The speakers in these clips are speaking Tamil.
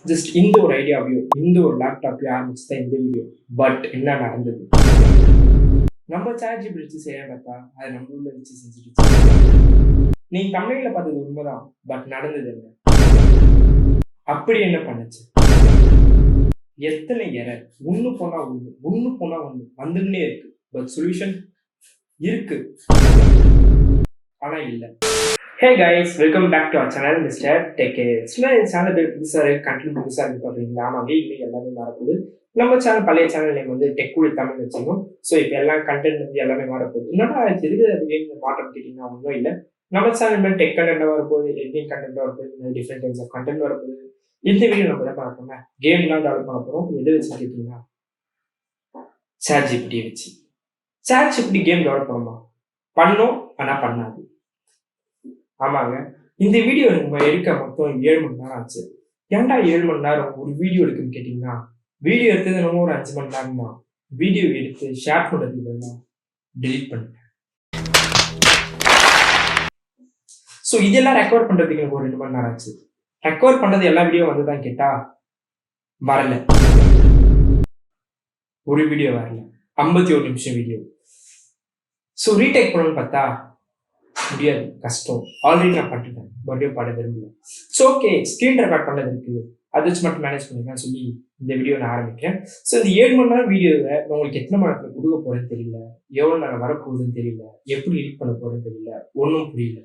ஜஸ்ட் இந்த ஒரு ஐடியாவையோ இந்த ஒரு லேப்டாப்லையோ ஆரம்பிச்சு தான் இந்த வீடியோ. பட் என்ன நடந்தது? நம்ம சாட் வச்சு செய்ய பார்த்தா அது நம்ம உள்ள வச்சு செஞ்சுட்டு நீங்க தமிழ்ல பார்த்தது உண்மைதான். பட் நடந்தது என்ன? அப்படி என்ன பண்ணுச்சு? எத்தனை எரர்? ஒண்ணு போனா ஒண்ணு வந்துன்னே இருக்கு. பட் சொல்யூஷன் இருக்கு, ஆனா இல்ல. Hey guys, welcome back to our channel mister tech. சில சேனல் பேர் புதுசாக இருக்கு, கண்டென்ட் புதுசாக இருக்கு பார்த்தீங்களா? ஆமாங்க, இன்னைக்கு எல்லாமே மாறப்போகுது. நம்ம சேனல் பழைய சேனல் நேம் வந்து டெக் கூடி தமிழ் வச்சுக்கணும். ஸோ இப்போ எல்லாம் கண்டென்ட் வந்து எல்லாமே மாறப்போகுது. என்னன்னா எதுக்கு அது மாற்றம் கேட்டிங்கன்னா ஒன்றும் இல்லை. நம்ம சேனல் மேலே டெக் கண்டென்ட் வரப்போகுது, எடிட்டிங் கண்டென்ட் வரப்போகுது, டிஃப்ரெண்ட் டைப்ஸ் ஆஃப் கண்டென்ட் வரப்போகுது. இந்த வீடியோ நம்ம தான் பார்க்கணும். கேம் தான் டெவலப் பண்ண போகிறோம். எது வச்சு கேட்டிங்கன்னா சாட் ஜிபிடி வச்சு. சாட் ஜிபிடி கேம் டெவலப் பண்ணுமா? பண்ணும், ஆனால் பண்ணாது. ஆமாங்க, இந்த வீடியோ நம்ம எடுக்க மொத்தம் 7 மணி நேரம் ஆச்சு. ஏன்டா 7 மணி நேரம் ஒரு வீடியோ எடுக்குன்னு கேட்டீங்கன்னா, வீடியோ எடுத்தது நம்ம ஒரு 5 மணி நேரம் தான். வீடியோ எடுத்து ஷேர் பண்றதுக்கு டெலிட் பண்ணிட்டேன். ஸோ இதெல்லாம் ரெக்கவர் பண்றதுக்கு எனக்கு ஒரு 2 மணி நேரம் ஆச்சு. ரெக்கவர் பண்றது எல்லா வீடியோ வந்துதான் கேட்டா வரல. ஒரு வீடியோ வரல, 51 நிமிஷம் வீடியோ. ஸோ ரீடேக் பண்ணணும்னு பார்த்தா முடியாது, கஷ்டம். ஆல்ரெடி நான் பண்ணிட்டேன், மறுபடியும் பாட விரும்பல. ஸோ ஓகே, ஸ்க்ரீன் ரெக்கார்ட் பண்ணது இருக்கு, அதை வச்சு மட்டும் மேனேஜ் பண்ணிக்கலாம் சொல்லி இந்த வீடியோ நான் ஆரம்பிக்கிறேன். ஸோ இந்த 7 மணி நேரம் வீடியோவை உங்களுக்கு எத்தனை மணி நேரத்தில் கொடுக்க போறேன்னு தெரியல, எவ்வளோ நேரம் வரப்போகுதுன்னு தெரியல, எப்படி எடிட் பண்ண போறேன்னு தெரியல, ஒன்றும் புரியல.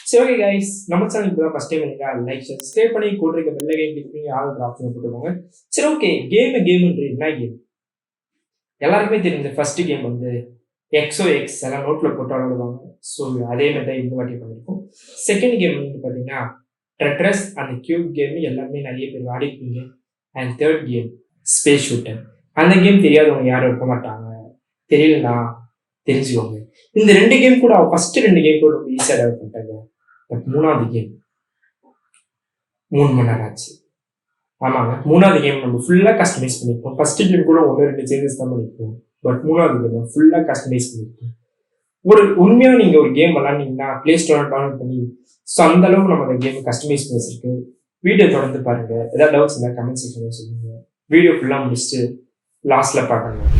சரி ஓகே கைஸ், நம்ம சேனல் இப்போ தான் ஃபர்ஸ்ட் டைம் இருக்கா, லைக் சப்ஸ்கிரைப் பண்ணி கொடுக்க பெல் ஐகான் கிளிக் பண்ணி ஆல் ஆப்ஷன் போட்டுக்கோங்க. சரி ஓகே, கேம்ன்றது என்ன கேம்? எல்லாருக்குமே தெரிஞ்ச ஃபர்ஸ்ட் கேம் வந்து XOX எல்லாம் நோட்டில் போட்டு விளாடுவாங்க. ஸோ அதே மாதிரி தான் இந்த வாட்டி பண்ணியிருக்கோம். செகண்ட் கேம் வந்து பார்த்தீங்கன்னா டெட்ரஸ் அந்த கியூப் கேம் எல்லாருமே நிறைய பேர் விளையாடிருப்பீங்க. And third game space shooter. அந்த கேம் தெரியாதவங்க யாரும் இருக்க மாட்டாங்க, தெரியலனா தெரிஞ்சுக்கோங்க. இந்த 2 கேம் கூட ஃபர்ஸ்ட் 2 கேம் கூட ரொம்ப ஈஸியாக டெவலப் பண்ணிட்டாங்க. பட் 3வது கேம் 3 மணி நேரம் ஆச்சு. ஆமாங்க, 3வது கேம் நம்ம ஃபுல்லாக கஸ்டமைஸ் பண்ணியிருப்போம். ஃபர்ஸ்ட் கேம் கூட 1-2 சேஞ்சஸ் தான் பண்ணியிருப்போம். பட் 3வது கேம் ஃபுல்லாக கஸ்டமைஸ் பண்ணியிருப்போம். ஒரு உண்மையாக நீங்கள் ஒரு கேம் விளாண்டிங்கன்னா ப்ளே ஸ்டோர் டவுன்லோட் பண்ணி, ஸோ அந்த அளவுக்கு நம்ம அந்த கேம் கஸ்டமைஸ் பண்ணிருக்கு. வீடியோ தொடர்ந்து பாருங்க. ஏதாவது டவுட்ஸ் இருந்தால் கமெண்ட் செக்ஷனில் சொல்லுங்க. வீடியோ ஃபுல்லாக முடிச்சுட்டு லாஸ்ட்ல பார்க்கணும்.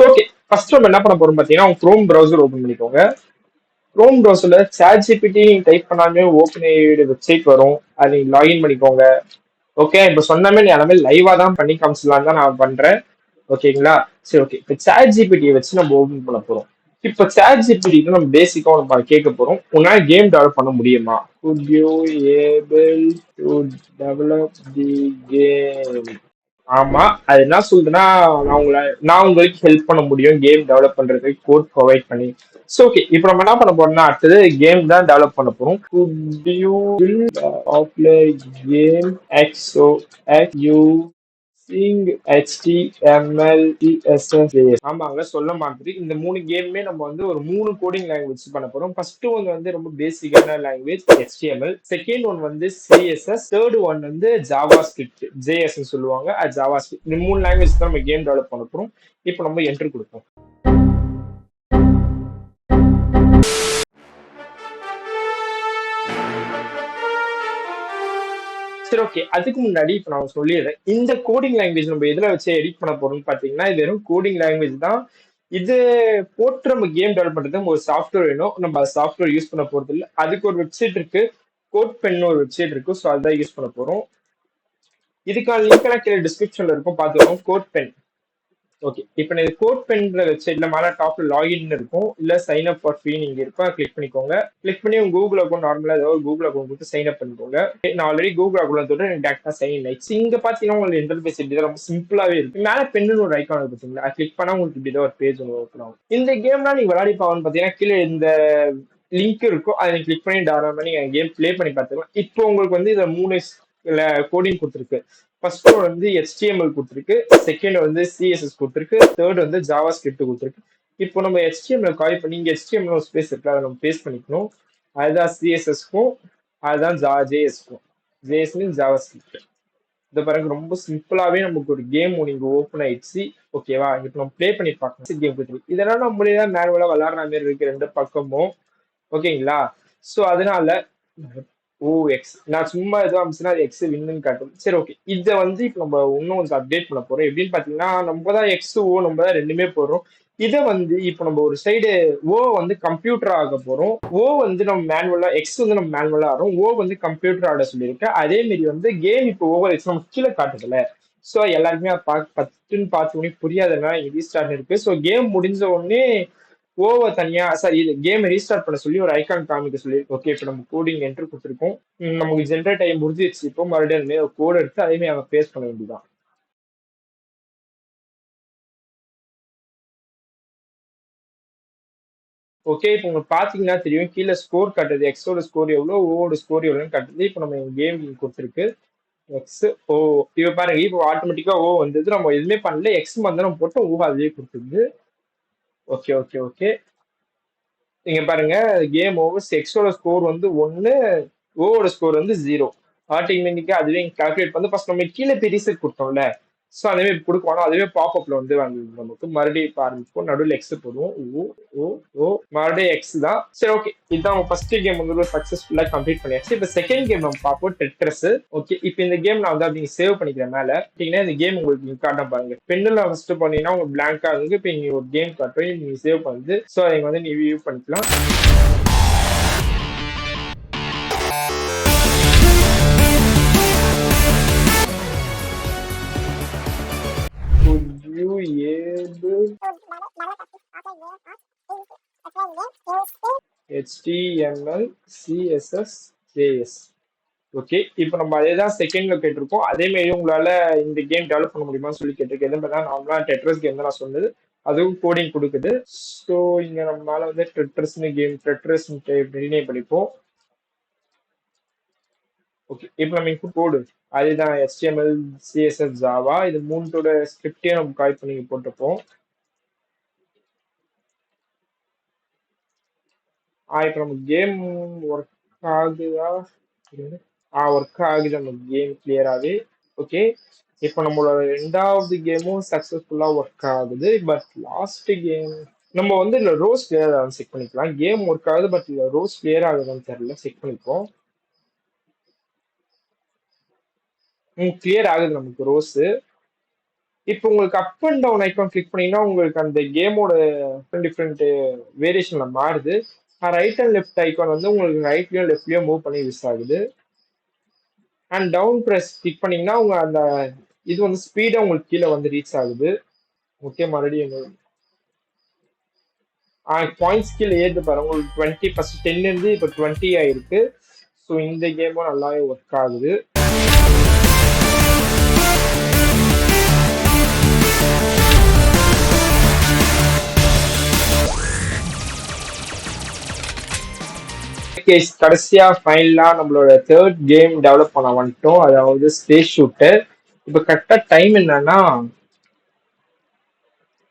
ஓகே, ஃபர்ஸ்ட் நம்ம என்ன பண்ண போறோம் பார்த்தீங்கன்னா, உங்க க்ரோம் ப்ரௌசர் ஓப்பன் பண்ணிக்கோங்க. க்ரோம் ப்ரௌசர்ல சாட் ஜிபிடி டைப் பண்ணாமே ஓப்பன் ஏஐயோட வெப்சைட் வரும், அதை நீங்க லாகின் பண்ணிக்கோங்க. ஓகே, இப்போ சொன்னமே நீ எல்லாமே லைவா தான் பண்ணி காமிச்சிடலாம் தான் நான் பண்றேன். ஓகேங்களா? சரி ஓகே, இப்போ சாட் ஜிபிடியை வச்சு நம்ம ஓப்பன் பண்ண போறோம். இப்போ சாட் ஜிபிடி நம்ம பேசிக்கா நம்ம கேட்க போறோம், உன்னால கேம் டெவலப் பண்ண முடியுமா? Could you able to develop the game? ஆமா, அது என்ன சொல்றதுன்னா, நான் உங்களுக்கு ஹெல்ப் பண்ண முடியும் கேம் டெவலப் பண்றதுக்கு கோட் ப்ரொவைட் பண்ணி. ஸோ ஓகே, இப்போ நம்ம என்ன பண்ண போறோம்னா அடுத்தது கேம் தான் டெவலப் பண்ண போறோம். Could you build a play game XOX using HTML CSS? ஆமாங்க, சொல்ல மாதிரி இந்த 3 கேமுமே நம்ம வந்து ஒரு 3 கோடிங் லாங்குவேஜ் பண்ண போறோம். ஃபர்ஸ்ட் ஒன் வந்து ரொம்ப பேசிக்கான லாங்குவேஜ் HTML, செகண்ட் ஒன் வந்து CSS, தேர்ட் ஒன் வந்து JavaScript, JS சொல்லுவாங்க, அது JavaScript. இந்த 3 லாங்குவேஜ் தான் நம்ம கேம் டெவலப் பண்ண போறோம். இப்போ நம்ம என்டர் கொடுப்போம். சரி ஓகே, அதுக்கு முன்னாடி இப்போ நான் சொல்லிடுறேன், இந்த கோடிங் லாங்குவேஜ் நம்ம எதுல வச்சு எடிட் பண்ண போறோம்னு பாத்தீங்கன்னா, இது வெறும் கோடிங் லாங்குவேஜ் தான். இது போட்டு நம்ம கேம் டெவலப் பண்றதுக்கு ஒரு சாஃப்ட்வேர் வேணும். நம்ம சாஃப்ட்வேர் யூஸ் பண்ண போறது இல்லை, அதுக்கு ஒரு வெப்சைட் இருக்கு, கோட் பென் ஒரு வெப்சைட் இருக்கு. ஸோ அதுதான் யூஸ் பண்ண போறோம். இதுக்கான லிங்க் எல்லாம் கீழே டிஸ்கிரிப்ஷன்ல இருக்கும், பார்த்துக்கோங்க. Code pen. ஓகே, இப்போ இது கோட் பென்ற வெப்சைட்ல மேலே டாப்ல லாகின் இருக்கும், இல்ல சைன் அப் ஃபார் ஃப்ரீ நீங்க இருக்கும், கிளிக் பண்ணிக்கோங்க. கிளிக் பண்ணி உங்க கூகுள் அக்கௌண்ட் நார்மலா ஏதாவது கூகுள் அக்கௌண்ட் கொடுத்து சைன் அப் பண்ணிக்கோங்க. நான் ஆல்ரெடி கூகுள் அக்கௌண்ட் தொட்டு டேரக்டா சைன் ஆயிடுச்சு. இங்க பாத்தீங்கன்னா உங்களுக்கு இன்டர்ஃபேஸ் இப்படி ரொம்ப சிம்பிளாவே இருக்கு. மேல பென்னு ஒரு ஐக்கான் இருக்கு பாத்தீங்களா, கிளிக் பண்ணா உங்களுக்கு இப்படி ஒரு பேஜ் ஓப்பன் ஆகும். இந்த கேம்லாம் நீங்க விளையாடி பாக்கணும்னு பாத்தீங்கன்னா கீழே இந்த லிங்க் இருக்கும், அதை நீங்க கிளிக் பண்ணி டவுன்லோட் பண்ணி கேம் பிளே பண்ணி பார்த்துக்கலாம். இப்போ உங்களுக்கு வந்து இதை 3 கோடிங் கொடுத்துருக்கு. ஃபர்ஸ்ட் ஒன் வந்து HTML கொடுத்துருக்கு, செகண்ட் வந்து CSS கொடுத்துருக்கு, தேர்ட் வந்து JavaScript கொடுத்துருக்கு. இப்போ நம்ம HTML காப்பி பண்ணி இங்க HTML ஸ்பேஸ் இருக்கு, அதை நம்ம பேஸ்ட் பண்ணிக்கணும். அதுதான் சிஎஸ்எஸ்க்கும், அதுதான் ஜேஎஸ்க்கும். JS means JavaScript. இந்த பாருங்க ரொம்ப சிம்பிளாவே நமக்கு ஒரு கேம் நீங்க ஓப்பன் ஆயிடுச்சு. ஓகேவா? இப்போ நம்ம ப்ளே பண்ணி பார்க்கலாம் கேம் பத்தி. இதெல்லாம் நம்மளே தான் மேனுவலா விளையாடுற மாதிரி இருக்கு ரெண்டு பக்கமும். ஓகேங்களா? ஸோ அதனால எக்ஸ் நான் சும்மா ஏதோ அமிச்சுன்னா அது எக்ஸ் வின்னு காட்டும். சரி ஓகே. இதை வந்து இப்போ நம்ம இன்னும் கொஞ்சம் அப்டேட் பண்ண போறோம். எப்படின்னு பாத்தீங்கன்னா நம்ம தான் எக்ஸ் ஓ நம்ம தான் ரெண்டுமே போடுறோம். இதை வந்து இப்போ நம்ம ஒரு சைடு ஓ வந்து கம்ப்யூட்டர் ஆக போறோம். ஓ வந்து நம்ம மேனுவலா எக்ஸ் வந்து நம்ம மேனுவலா ஆடும். ஓ வந்து கம்ப்யூட்டர் ஆட சொல்லியிருக்கேன். அதே மாதிரி வந்து கேம் இப்போ ஓவர் எக்ஸ் நம்ம கீழே காட்டுதுல. ஸோ எல்லாருக்குமே பத்துன்னு பார்த்த உடனே புரியாதுன்னா ரீஸ்டார்ட் இருக்கு. ஸோ கேம் முடிஞ்ச உடனே ஓவ தனியா சாரி இது கேம் ரீஸ்டார்ட் பண்ண சொல்லி ஒரு ஐகான் காமிக்க சொல்லி ஓகே இப்போ நம்ம கோடிங் என்ட்ரு கொடுத்துருக்கோம். நமக்கு ஜென்ரேட் ஆகி முடிஞ்சிருச்சு. இப்போ மறுபடியும் கோட் எடுத்து அதே மாதிரி அவங்க பேஸ் பண்ண வேண்டியதான். ஓகே இப்போ உங்களுக்கு பாத்தீங்கன்னா தெரியும் கீழே ஸ்கோர் காட்டுது. எக்ஸோட ஸ்கோர் எவ்வளோ ஓவோட ஸ்கோர் எவ்வளோன்னு காட்டுது. இப்போ நம்ம கேம் கொடுத்துருக்கு எக்ஸ் ஓ. இப்போ பாருங்க இப்போ ஆட்டோமேட்டிக்கா ஓ வந்தது. நம்ம எதுவுமே பண்ணல. எக்ஸ் வந்து நம்ம போட்டு ஓ அதுலேயே கொடுத்துருது. Okay okay okay. நீங்க பாருங்க கேம் ஓவர் எக்ஸோட ஸ்கோர் வந்து 1, ஓவோட ஸ்கோர் வந்து 0. ஆட்டோமேட்டிக்கா அதுவே கால்குலேட் பண்ணி ஃபர்ஸ்ட் நம்ம கீழே போய் ரீசெட் கொடுத்தோம்ல. ஸோ அதே மாதிரி கொடுக்கணும். அதுவே பாப்அப்ல வந்து நமக்கு மறுபடியும் இப்போ ஆரம்பிப்போம். நடுவில் எக்ஸ் போடுவோம். ஓ ஓ ஓ மறுபடியும் எக்ஸ் தான். சரி ஓகே இதுதான் ஃபர்ஸ்ட் கேம் வந்து சக்சஸ்ஃபுல்லா கம்ப்ளீட் பண்ணியாச்சு. இப்போ செகண்ட் கேம் நம்ம பார்ப்போம் டெட்ரஸ். ஓகே இப்போ இந்த கேம் நான் வந்து அப்படி சேவ் பண்ணிக்கிறேன் மேல. பார்த்தீங்கன்னா இந்த கேம் உங்களுக்கு காட்டும் பாருங்க. பெண்ணில் ஃபர்ஸ்ட் பண்ணீங்கன்னா உங்களுக்கு பிளாங்கா இருக்கு. இப்போ இங்க ஒரு கேம் காட்டும் நீங்க சேவ் பண்ணுது. ஸோ அதை வந்து நீ வியூ பண்ணிக்கலாம். HTML CSS JS. ஓகே இப்போ நம்ம அதே தான் செகண்ட்ல கேட்டிருக்கோம். அதே மாதிரி உங்களால இந்த கேம் டெவலப் பண்ண முடியுமான்னு சொல்லி கேட்டிருக்கேன். எதுவும் நார்மலா டெட்ரஸ் கேம் தான் நான் சொன்னது. அதுவும் கோடிங் கொடுக்குது. ஸோ இங்க நம்மளால வந்து டெட்ரஸ்னு கேம் டெட்ரஸ் ரீநேம் பண்ணிப்போம். ஓகே இப்போ நம்ம இங்க கோடு அதுதான் HTML CSS ஜாவா இது மூணோட ஸ்கிரிப்டையும் நம்ம கால் பண்ணி போட்டுப்போம். இப்போ நம்ம கேம் ஒர்க் ஆகுதா? ஒர்க் ஆகுது நம்ம கேம் கிளியராகவே. ஓகே இப்போ நம்மளோட ரெண்டாவது கேமும் சக்சஸ்ஃபுல்லா ஒர்க் ஆகுது. பட் லாஸ்ட் கேம் நம்ம வந்து இல்லை ரோஸ் கிளியர் ஆகுது செக் பண்ணிக்கலாம். கேம் ஒர்க் ஆகுது பட் இல்லை ரோஸ் கிளியர் ஆகுதுன்னு தெரியல. செக் பண்ணிப்போம். கிளியர் ஆகுது நமக்கு ரோஸ். இப்போ உங்களுக்கு up and down icon click பண்ணீங்கன்னா உங்களுக்கு அந்த கேமோட டிஃப்ரெண்ட் வேரியேஷன்ல மாறுது. ரைட் அண்ட் லெஃப்ட் ஐக்கான் வந்து உங்களுக்கு ரைட்லயும் லெஃப்ட்லயும் மூவ் பண்ணி யூஸ் ஆகுது. அண்ட் டவுன் ப்ரெஸ் கிளிக் பண்ணீங்கன்னா உங்க அந்த இது வந்து ஸ்பீடா உங்களுக்கு கீழே வந்து ரீச் ஆகுது. ஓகே மறுபடியும் பாயிண்ட்ஸ் கீழே ஏற்று பாருங்க. உங்களுக்கு 20 ஃபர்ஸ்ட் 10 இருந்து இப்போ 20 ஆயிருக்கு. ஸோ இந்த கேமும் நல்லாவே ஒர்க் ஆகுது. கடைசியா ஃபைனலா நம்மளோட தேர்ட் கேம் டெவலப் பண்ண வந்துட்டோம். அதாவது ஸ்பேஸ் ஷூட்டர். இப்போ கரெக்டா டைம் என்னன்னா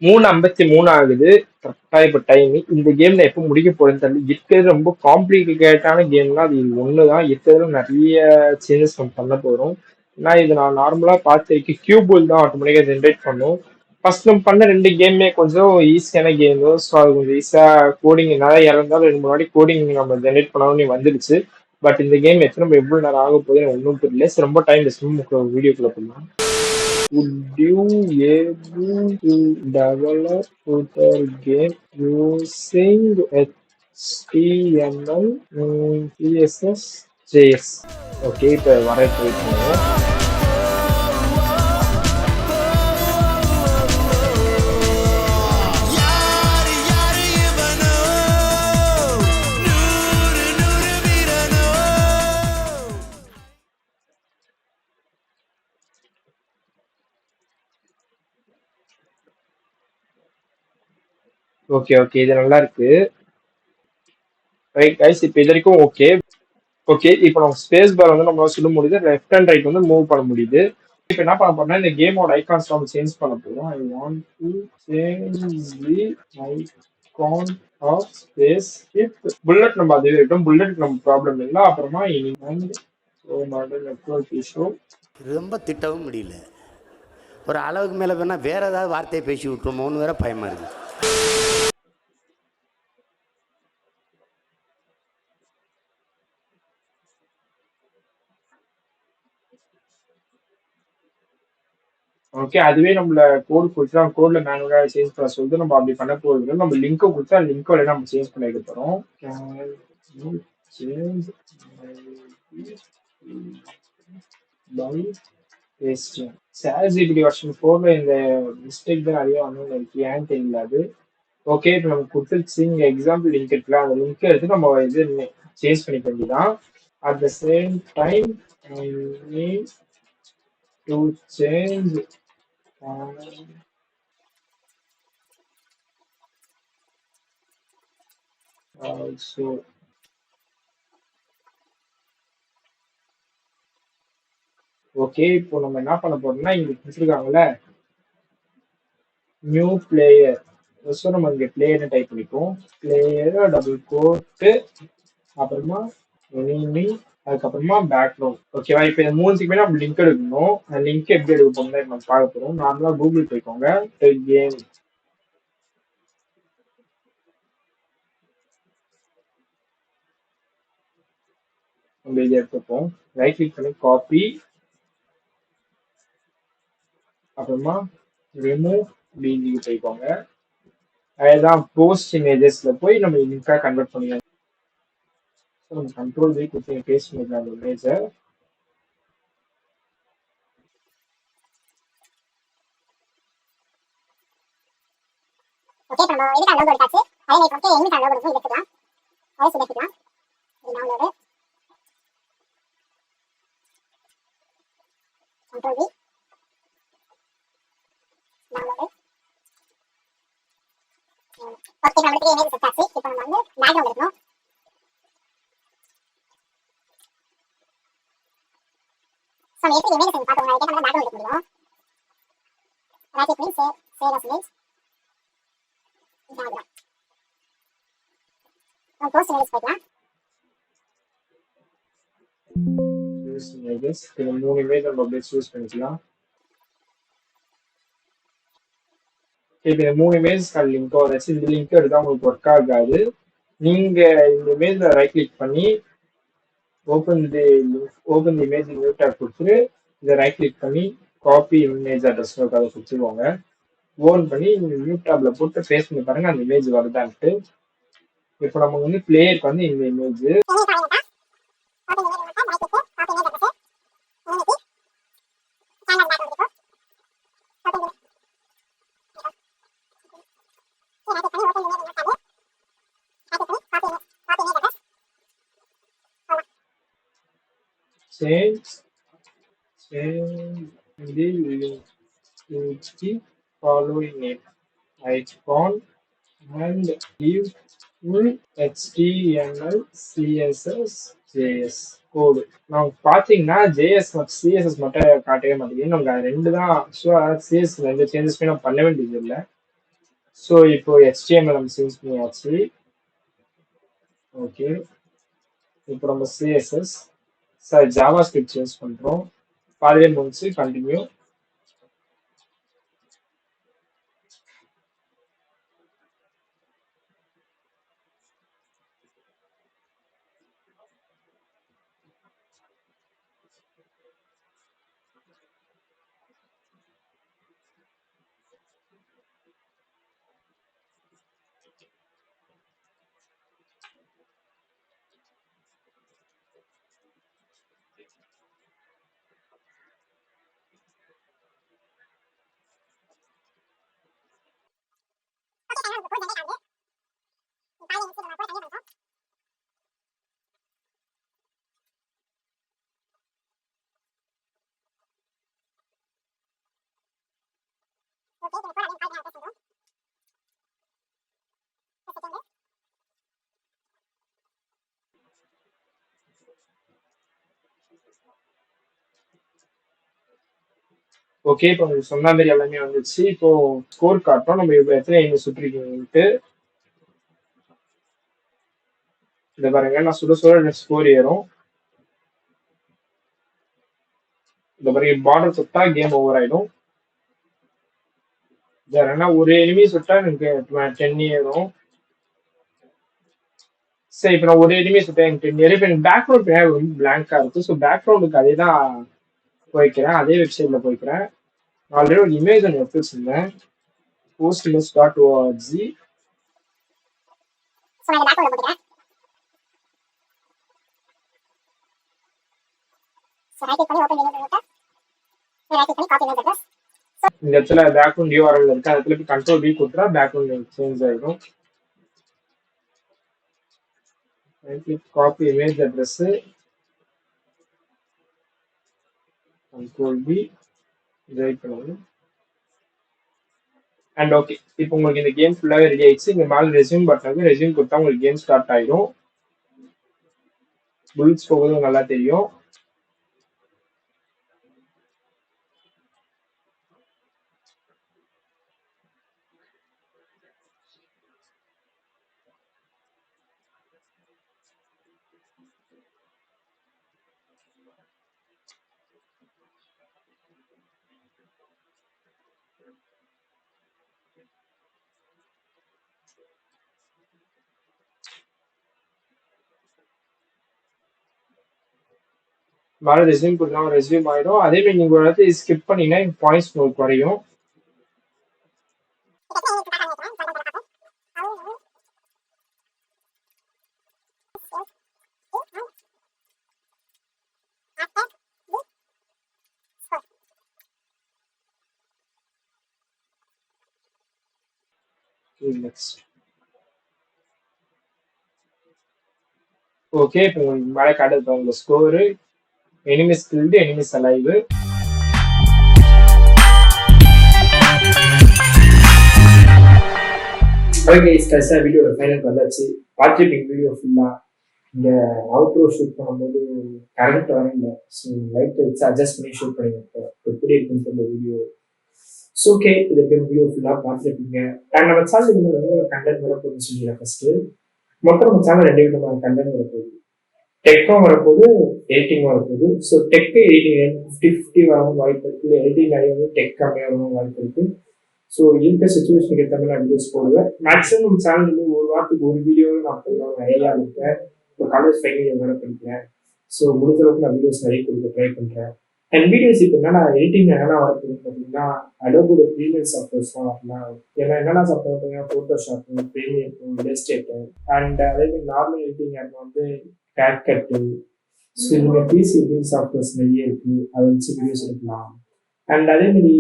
3:53 ஆகுது. கரெக்டா இப்போ டைம். இந்த கேம்ல எப்போ முடிக்க போறேன்னு தெரியல. இருக்கிறது ரொம்ப காம்ப்ளிகேட்டான கேம்னா அது இது ஒண்ணுதான். இருக்கிறதுல நிறைய சேஞ்சஸ் நம்ம பண்ண போறோம். ஏன்னா இது நான் நார்மலா பார்த்துருக்கேன் கியூபுல் தான் ஆட்டோமேட்டிக்கா ஜென்ரேட் பண்ணும். ஃபர்ஸ்ட் நம்ம பண்ண ரெண்டு கேமே கொஞ்சம் ஈஸியான கேம். ஸோ அது கொஞ்சம் ஈஸியா கோடிங் நிறைய இறந்தாலும் 2-3 வாட்டி கோடிங் நம்ம ஜென்ரேட் பண்ணாலும் வந்துடுச்சு. பட் இந்த கேம் எத்தனை எவ்வளவு நேரம் ஆக போகுது எனக்கு ஒன்றும் தெரியல. ரொம்ப டைம் வீடியோக்குள்ள பண்ணலாம். Would you able to develop further game using HTML, CSS, JS? Okay இப்போ வர ட்ரை பண்ணுவோம். ஓகே ஓகே இது நல்லா இருக்கு. ரைட் கைஸ் இப்போ இது வரைக்கும் ஓகே. ஓகே இப்போ நம்ம ஸ்பேஸ் பார் வந்து நம்மளால சொல்ல முடியுது. லெஃப்ட் அண்ட் ரைட் வந்து மூவ் பண்ண முடியுது. இப்போ என்ன பண்ண போறோம்னா இந்த கேமோட ஐகான்ஸ் நம்ம சேஞ்ச் பண்ண போறோம். I want to change the icon of space with bullet நம்ம அதுவே இருக்கட்டும். புல்லட் நம்ம ப்ராப்ளம் இல்லை. அப்புறமா இனி மாடல் நெட்வொர்க் இஷ்யூ. ரொம்ப திட்டவும் முடியல. ஒரு அளவுக்கு மேலே வேணால் வேறு ஏதாவது வார்த்தையை பேசி விட்டுருமோன்னு வேற பயமாக இருக்குது. ஓகே, அதுவே நம்மள கோட் கொடுத்து நம்ம கோட்ல மேனுவலா சேஞ்ச் பண்ண சொல்லிட்டு நம்ம அப்படி பண்ண போகிறது. நம்ம லிங்கை கொடுத்தா லிங்கோட நம்ம சேஞ்ச் பண்ண எடுக்க போறோம். Change by pasting. ChatGPT version 4ல இந்த மிஸ்டேக் தான் நிறைய வந்து எனக்கு ஏன் தெரியல அது. ஓகே, இப்போ நம்ம கொடுத்துருச்சு இங்க எக்ஸாம்பிள் லிங்க் இருக்குல்ல, அந்த லிங்க் எடுத்து நம்ம இது சேஞ்ச் பண்ணிக்க வேண்டியதான். At the same time I need to change also. Okay, இப்போ நம்ம என்ன பண்ண போறோம்னா இங்க கொடுத்துருக்காங்கல்ல நியூ பிளேயர். ஸோ நம்ம இங்க பிளேயர்னு டைப் பண்ணிப்போம். பிளேயர் டபுள் கோட்டு அப்புறமா எனிமி அதுக்கப்புறமா பேக்ரவுண்ட். ஓகேவா, இப்போ இந்த மூணுத்துக்குமே நம்ம லிங்க் எடுக்கணும். அந்த லிங்க் எப்படி எடுக்க போறோம்னா நம்ம பார்க்க போறோம். நார்மலா கூகுள் போய்க்கோங்க. கேம் நம்ம இதை எடுத்துப்போம். ரைட் கிளிக் பண்ணி காப்பி அப்புறமா ரிமூவ் பிஜிக்கு போய்க்கோங்க. அதுதான் போஸ்ட் இமேஜஸ்ல போய் நம்ம லிங்கா கன்வெர்ட் பண்ணிக்கலாம். நம்ம கண்ட்ரோல் வி கொடுத்து பேஸ்ட் பண்ணிக்கலாம் அந்த இமேஜை. ஓகே, நம்ம இதுக்கு டவுன்லோட் எடுத்தாச்சு. அதே நேரம் வந்து எங்க டவுன்லோட் பண்ணி எடுத்துக்கலாம். அதை செலக்ட் இது download control V download. Okay, நம்மளுக்கு இமேஜ் செட் ஆச்சு. இப்போ நம்ம வந்து பேக்ரவுண்ட் எடுக்கணும். ஸோ நம்ம எப்படி இமேஜ் பார்த்தோம், அதுக்கு நம்ம பேக்ரவுண்ட் எடுக்க முடியும். ரைட் கிளிக் பண்ணி சேவ் அஸ் இமேஜ். இதான் நம்ம போஸ்ட் இமேஜ் போய்க்கலாம். இமேஜஸ் இந்த 3 இமேஜ் நம்ம அப்படியே சூஸ் பண்ணிக்கலாம். இப்போ இந்த 3 இமேஜ் லிங்கோ வச்சு இந்த லிங்க் எடுத்தா உங்களுக்கு ஒர்க் ஆகாது. நீங்க இந்த இமேஜ்ல ரைட் கிளிக் பண்ணி open the image new tab கொடுத்துட்டு இதை ரைட் கிளிக் பண்ணி காப்பி இமேஜ் அட்ரஸ் அதை கொடுத்துருவாங்க. ஓன் பண்ணி இந்த நியூ டேப்ல போட்டு பேஸ்ட் பண்ணி பாருங்க அந்த இமேஜ் வருதான்ட்டு. இப்போ நம்ம வந்து பிளேயருக்கு வந்து இந்த image change the link to the following name icon and give full HTML CSS JS கோடு. நம்ம பாத்தீங்கன்னா ஜேஎஸ் சிஎஸ்எஸ் மட்டும் காட்டவே மாட்டேங்குது. நமக்கு அது ரெண்டு தான். ஸோ அதாவது சிஎஸ் ரெண்டு சேஞ்சஸ்மே நம்ம பண்ண வேண்டியது இல்லை. ஸோ இப்போ HTML நம்ம சேஞ்ச் பண்ணியாச்சு. ஓகே, இப்போ நம்ம சிஎஸ்எஸ் ஜாவா ஸ்கிரிப்ட் சேஞ்ச் பண்றோம். பாதிலே முடிச்சு கண்டினியூ. ஓகே, இப்போ உங்களுக்கு சொன்ன மாதிரி எல்லாமே வந்துச்சு. இப்போ ஸ்கோர் காட்டும் நம்ம எத்தனை இமேஜ் சுட்டிருக்கீங்கன்ட்டு. இதை பாருங்க, நான் சுட சுட எனக்கு ஸ்கோர் ஏறும். இந்த மாதிரி பார்டர் சுட்டா கேம் ஓவர் ஆயிடும். வேற ஒரு எனிமி சுட்டா எனக்கு 10 ஏறும். சரி, இப்ப நான் ஒரு எனிமி சுட்டா எனக்கு 10 ஏறும். இப்ப எனக்கு பேக்ரவுண்ட் ரொம்ப பிளாங்கா இருக்கு. ஸோ பேக்ரவுண்டுக்கு அதே தான் போய்க்கிறேன், அதே வெப்சைட்ல போய்க்கிறேன். ஆல்ரெடி ஒரு இமேஜ் ஒன்று எடுத்து வச்சிருந்தேன், postmiss.org. இந்த இடத்துல பேக்ரவுண்ட் யூஆர்எல் இருக்கு, அதுல போய் கண்ட்ரோல் பி கொடுத்தா பேக்ரவுண்ட் சேஞ்ச் ஆயிடும். Copy image address, control P right பண்ணணும். அண்ட் ஓகே, இப்போ உங்களுக்கு இந்த கேம் ஃபுல்லாவே ரெடி ஆயிடுச்சு. இந்த மேல ரெஸ்யூம் பட்டன் ரெஸ்யூம் கொடுத்தா உங்களுக்கு கேம் ஸ்டார்ட் ஆயிடும். புல்ஸ் போகுது நல்லா தெரியும். மேலே ரெஸ்யூம் கொடுத்தா ரெஸ்யூம் ஆயிடும். அதே மாதிரி நீங்க ஒரு இடத்துல ஸ்கிப் பண்ணீங்கன்னா பாயிண்ட்ஸ் உங்களுக்கு குறையும். ஓகே, இப்போ உங்களுக்கு மேலே காட்டுது உங்க score, enemies killed, enemies alive. Okay, ஸ்ட்ரெஸ்ஸா வீடியோ ஃபைனல் வந்தாச்சு. பார்த்துருப்பீங்க வீடியோ ஃபுல்லாக. இந்த அவுட்ரோ ஷூட் பண்ணும்போது கரண்ட் வரல, ஸோ லைட்டை வச்சு அட்ஜஸ்ட் பண்ணி ஷூட் பண்ணியிருக்கேன். எப்படி இருக்குன்னு சொல்ல வீடியோ. ஸோ ஓகே, இதை வீடியோ ஃபுல்லாக பார்த்துருப்பீங்க. அண்ட் நம்ம சேனல் வந்து கண்டென்ட் வரப்போகுதுன்னு சொல்லிடுறேன். ஃபர்ஸ்ட்டு மொத்தம் நம்ம சேனல் 2 விதமான கண்டென்ட் வரப்போகுது. டெக்கும் வரப்போகுது, எடிட்டிங் வரப்போகுது. ஸோ டெக்கு எடிட்டிங் 50-50 வரவும் வாய்ப்பு இருக்குது. எடிட்டிங் நிறைய வந்து டெக் கம்மியாகவும் வாய்ப்பு இருக்குது. ஸோ இருக்க சுச்சுவேஷனுக்கு ஏற்ற மாதிரி நான் வீடியோஸ் போடுவேன். மேக்ஸிமம் சேனல் ஒரு வாரத்துக்கு ஒரு வீடியோ நான் போடுவேன். நிறையா இருக்கேன். இப்போ காலேஜ் ஃபைனல் இயர் வேலை படிக்கிறேன். ஸோ முடிஞ்ச அளவுக்கு நான் வீடியோஸ் நிறைய கொடுக்க ட்ரை பண்ணுறேன். அண்ட் வீடியோஸ் இப்போ என்னென்னா எடிட்டிங் என்னென்னா வரப்போகுதுன்னு பார்த்தீங்கன்னா அடோபோட ப்ரீமியர் சாஃப்ட்வேர்ஸ்லாம் வரலாம். ஏன்னா என்னென்ன சாஃப்ட்வேர் பார்த்தீங்கன்னா ஃபோட்டோஷாப், ப்ரீமியர், இல்லஸ்ட்ரேட்டர், அண்ட் அதே மாதிரி நார்மல் எடிட்டிங் ஆப் வந்து கேப்கட்டு. ஸோ இந்த பிசி எடிட்டிங் சாஃப்ட்வேர்ஸ் நிறைய இருக்குது, அதை வச்சு வீடியோஸ் எடுக்கலாம். அண்ட் அதே மாதிரி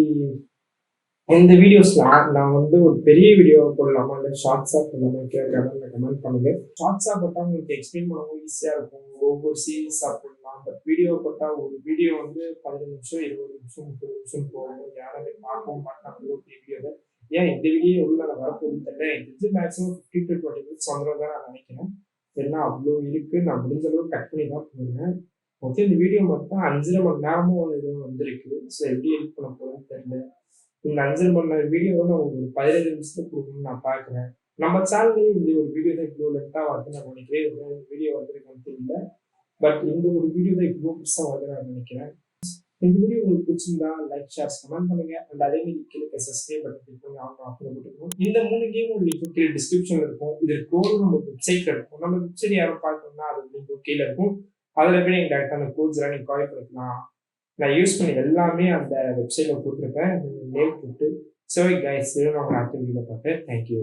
இந்த வீடியோஸ்லாம் நான் வந்து ஒரு பெரிய வீடியோ போடலாமா இல்லை ஷார்ட்ஸாக போடலாமா கமெண்ட் பண்ணுங்க. ஷார்ட்ஸாக போட்டால் உங்களுக்கு எக்ஸ்பிளைன் பண்ணவும் ஈஸியாக இருக்கும். ஒவ்வொரு சீரீஸாக போடலாம். பட் வீடியோ போட்டால் ஒரு வீடியோ வந்து 15 நிமிஷம், 20 நிமிஷம், 30 நிமிஷம் போகும். யாரும் பார்க்கவும் மாட்டாங்க ஒரு வீடியோவை. ஏன் இந்த வீடியோ உள்ள நான் வரப்போகுது தெரியல. இது மேக்ஸிமம் 15 to 20 மினிட்ஸ் வந்துடும் தான் நான் நினைக்கிறேன். ஏன்னா அவ்வளோ இருக்குது. நான் முடிஞ்ச அளவுக்கு கட் பண்ணி தான் போடுவேன். மொத்தம் இந்த வீடியோ மட்டும் 5.5 மணி நேரமும் ஒரு இது வந்திருக்கு. ஸோ எப்படி எடிட் பண்ண போகிறேன்னு தெரியல. இந்த 5.5 மணி நேரம் வீடியோவை நான் ஒரு 15 நிமிஷத்துக்கு கொடுக்கணும்னு நான் பார்க்குறேன். நம்ம சேனல்லேயே இந்த ஒரு வீடியோ தான் இவ்வளோ லென்த்தாக வருது நான் நினைக்கிறேன். வீடியோ வந்துருக்கான்னு தெரியல. பட் இந்த ஒரு வீடியோ தான் இவ்வளோ பெருசாக வருது நான் நினைக்கிறேன். இந்த வீடியோ உங்களுக்கு பிடிச்சிருந்தா லைக், ஷேர், கமெண்ட் பண்ணுங்க. அண்ட் அதே மாதிரி கீழே சப்ஸ்கிரைப் பட்டன் கிளிக் பண்ணி ஆஃப்ல போட்டுக்கணும். இந்த 3 கேமும் லிங்க் கீழே டிஸ்கிரிப்ஷன்ல இருக்கும். இது கோடு நம்ம வெப்சைட்ல இருக்கும். நம்ம வெப்சைட் யாரும் பார்க்கணும்னா அது லிங்க் கீழே இருக்கும். அதில் போய் நீங்கள் டேரக்டாக அந்த கோட்ஸ்லாம் நீங்கள் கால் பண்ணிக்கலாம். நான் யூஸ் பண்ணி எல்லாமே அந்த வெப்சைட்ல போட்டிருப்பேன். நேம் போட்டு. ஸோ கைஸ், நான் அடுத்த வீடியோவில் பார்ப்பேன். தேங்க்யூ.